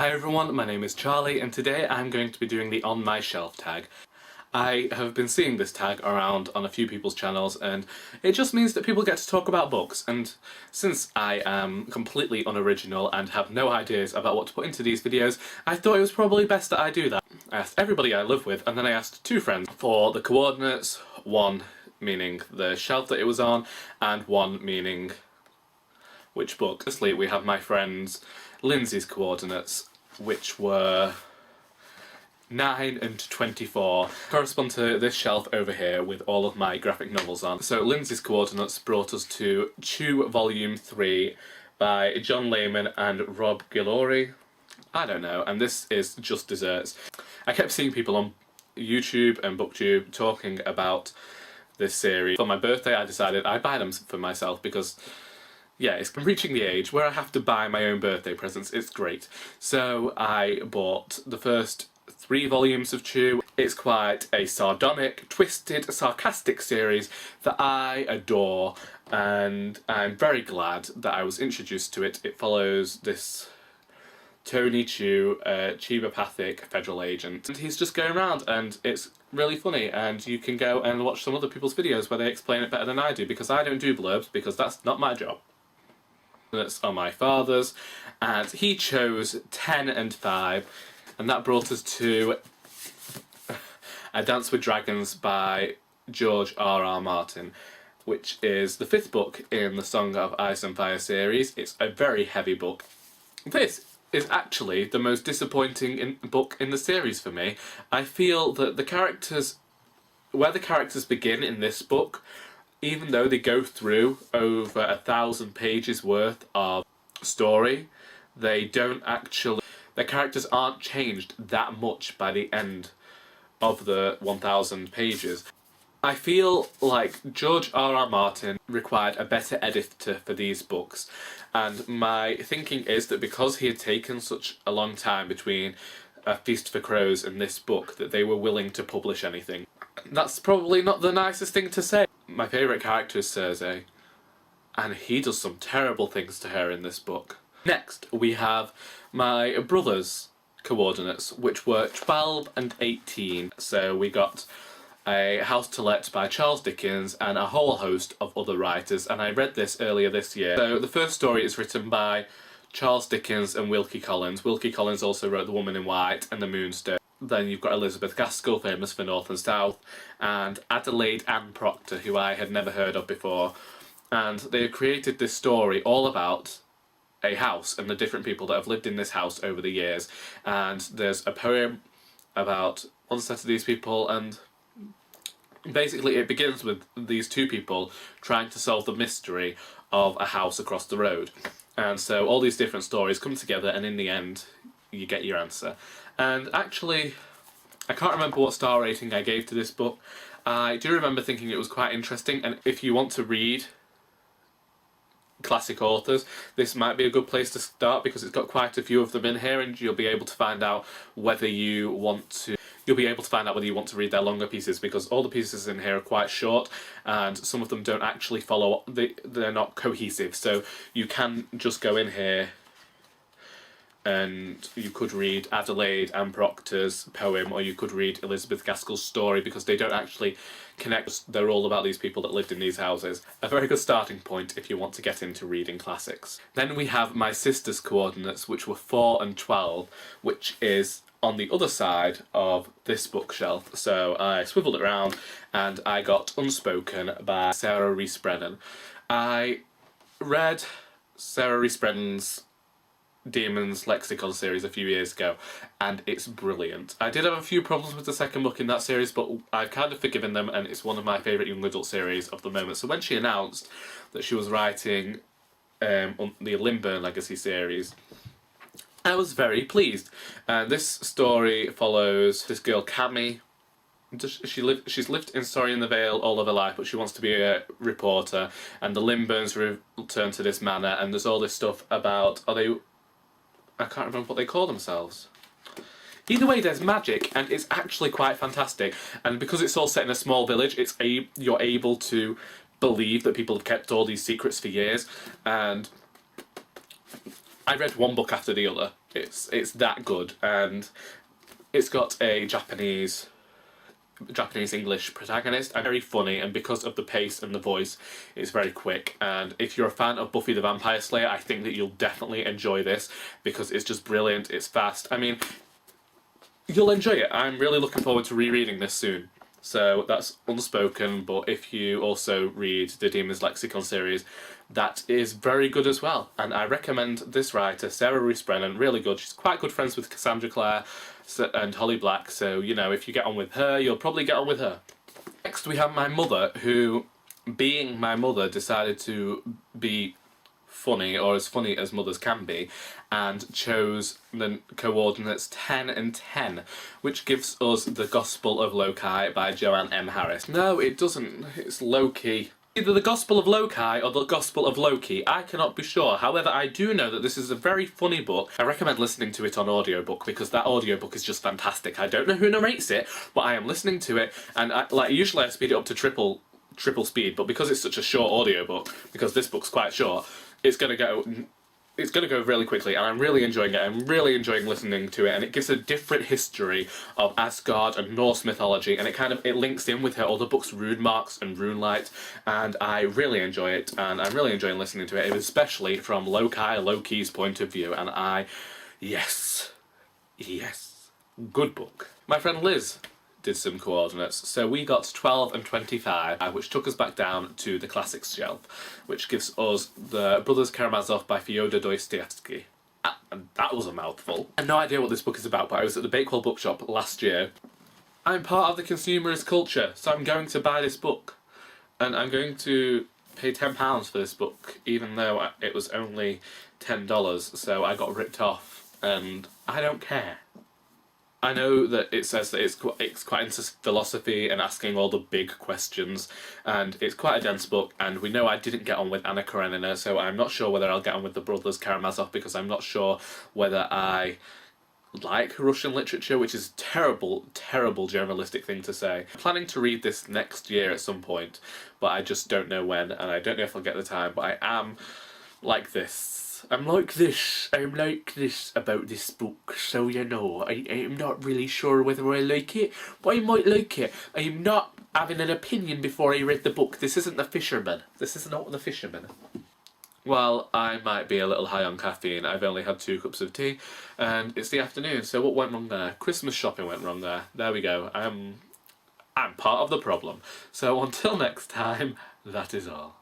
Hi everyone, my name is Charlie and today I'm going to be doing the On My Shelf tag. I have been seeing this tag around on a few people's channels and it just means that people get to talk about books, and since I am completely unoriginal and have no ideas about what to put into these videos, I thought it was probably best that I do that. I asked everybody I live with and then I asked two friends for the coordinates, one meaning the shelf that it was on and one meaning which book. Firstly, we have my friends Lindsay's coordinates, which were 9 and 24, correspond to this shelf over here with all of my graphic novels on. So Lindsay's coordinates brought us to Chew Volume 3 by John Layman and Rob Guillory. I don't know, and this is just desserts. I kept seeing people on YouTube and BookTube talking about this series. For my birthday I decided I'd buy them for myself because yeah, I'm reaching the age where I have to buy my own birthday presents. It's great. So I bought the first 3 volumes of Chew. It's quite a sardonic, twisted, sarcastic series that I adore, and I'm very glad that I was introduced to it. It follows this Tony Chew, a chebopathic federal agent, and he's just going around and it's really funny, and you can go and watch some other people's videos where they explain it better than I do, because I don't do blurbs because that's not my job. That's on my father's, and he chose 10 and 5, and that brought us to A Dance with Dragons by George R.R. Martin, which is the 5th book in the Song of Ice and Fire series. It's a very heavy book. This is actually the most disappointing book in the series for me. I feel that where the characters begin in this book, even though they go through over 1,000 pages worth of story, their characters aren't changed that much by the end of the 1,000 pages. I feel like George R.R. Martin required a better editor for these books, and my thinking is that because he had taken such a long time between A Feast for Crows and this book, that they were willing to publish anything. That's probably not the nicest thing to say. My favourite character is Cersei, and he does some terrible things to her in this book. Next, we have my brother's coordinates, which were 12 and 18. So we got A House to Let by Charles Dickens and a whole host of other writers, and I read this earlier this year. So the first story is written by Charles Dickens and Wilkie Collins. Wilkie Collins also wrote The Woman in White and The Moonstone. Then you've got Elizabeth Gaskell, famous for North and South, and Adelaide Ann Proctor, who I had never heard of before. And they have created this story all about a house and the different people that have lived in this house over the years. And there's a poem about one set of these people, and basically it begins with these two people trying to solve the mystery of a house across the road. And so all these different stories come together, and in the end you get your answer. And actually, I can't remember what star rating I gave to this book. I do remember thinking it was quite interesting, and if you want to read classic authors, this might be a good place to start because it's got quite a few of them in here, and you'll be able to find out whether you want to read their longer pieces, because all the pieces in here are quite short and some of them don't actually follow, they're not cohesive, so you can just go in here and you could read Adelaide Ann Proctor's poem, or you could read Elizabeth Gaskell's story, because they don't actually connect. They're all about these people that lived in these houses. A very good starting point if you want to get into reading classics. Then we have my sister's coordinates, which were 4 and 12, which is on the other side of this bookshelf. So I swiveled it around and I got Unspoken by Sarah Rees Brennan. I read Sarah Rees Brennan's Demons Lexicon series a few years ago, and it's brilliant. I did have a few problems with the second book in that series, but I've kind of forgiven them, and it's one of my favourite young adult series of the moment. So when she announced that she was writing the Lindburn Legacy series, I was very pleased. And this story follows this girl Cammy. She's lived in Story in the Vale all of her life, but she wants to be a reporter, and the Lindburns return to this manor, and there's all this stuff about, I can't remember what they call themselves. Either way, there's magic, and it's actually quite fantastic. And because it's all set in a small village, you're able to believe that people have kept all these secrets for years. And I read one book after the other, It's that good, and it's got a Japanese English protagonist, and very funny, and because of the pace and the voice, it's very quick. And if you're a fan of Buffy the Vampire Slayer, I think that you'll definitely enjoy this, because it's just brilliant, it's fast. I mean, you'll enjoy it. I'm really looking forward to rereading this soon. So that's Unspoken, but if you also read the Demons Lexicon series, that is very good as well. And I recommend this writer, Sarah Rees Brennan, really good. She's quite good friends with Cassandra Clare and Holly Black, so, you know, if you get on with her, you'll probably get on with her. Next we have my mother, who, being my mother, decided to be funny, or as funny as mothers can be, and chose the coordinates 10 and 10, which gives us The Gospel of Loki by Joanne M. Harris. No, it doesn't. It's Loki. Either The Gospel of Loki or The Gospel of Loki, I cannot be sure. However, I do know that this is a very funny book. I recommend listening to it on audiobook, because that audiobook is just fantastic. I don't know who narrates it, but I am listening to it, and usually I speed it up to triple speed, but because it's such a short audiobook, because this book's quite short, it's gonna go really quickly, and I'm really enjoying it. I'm really enjoying listening to it, and it gives a different history of Asgard and Norse mythology, and it links in with her other books, Rune Marks and Runelight, and I really enjoy it, and I'm really enjoying listening to it, especially from Loki's point of view, and yes, good book. My friend Liz did some coordinates, so we got 12 and 25, which took us back down to the classics shelf, which gives us The Brothers Karamazov by Fyodor Dostoevsky. And that was a mouthful. I have no idea what this book is about, but I was at the Bakewell bookshop last year. I'm part of the consumerist culture, so I'm going to buy this book, and I'm going to pay £10 for this book, even though it was only $10, so I got ripped off, and I don't care. I know that it says that it's quite into philosophy and asking all the big questions, and it's quite a dense book, and we know I didn't get on with Anna Karenina, so I'm not sure whether I'll get on with The Brothers Karamazov, because I'm not sure whether I like Russian literature, which is terrible journalistic thing to say. I'm planning to read this next year at some point, but I just don't know when, and I don't know if I'll get the time, but I am like this. I'm like this about this book, so you know, I'm not really sure whether I like it, but I might like it. I'm not having an opinion before I read the book. This isn't The Fisherman. This is not The Fisherman. Well, I might be a little high on caffeine. I've only had 2 cups of tea, and it's the afternoon, so what went wrong there? Christmas shopping went wrong there. There we go. I'm part of the problem. So until next time, that is all.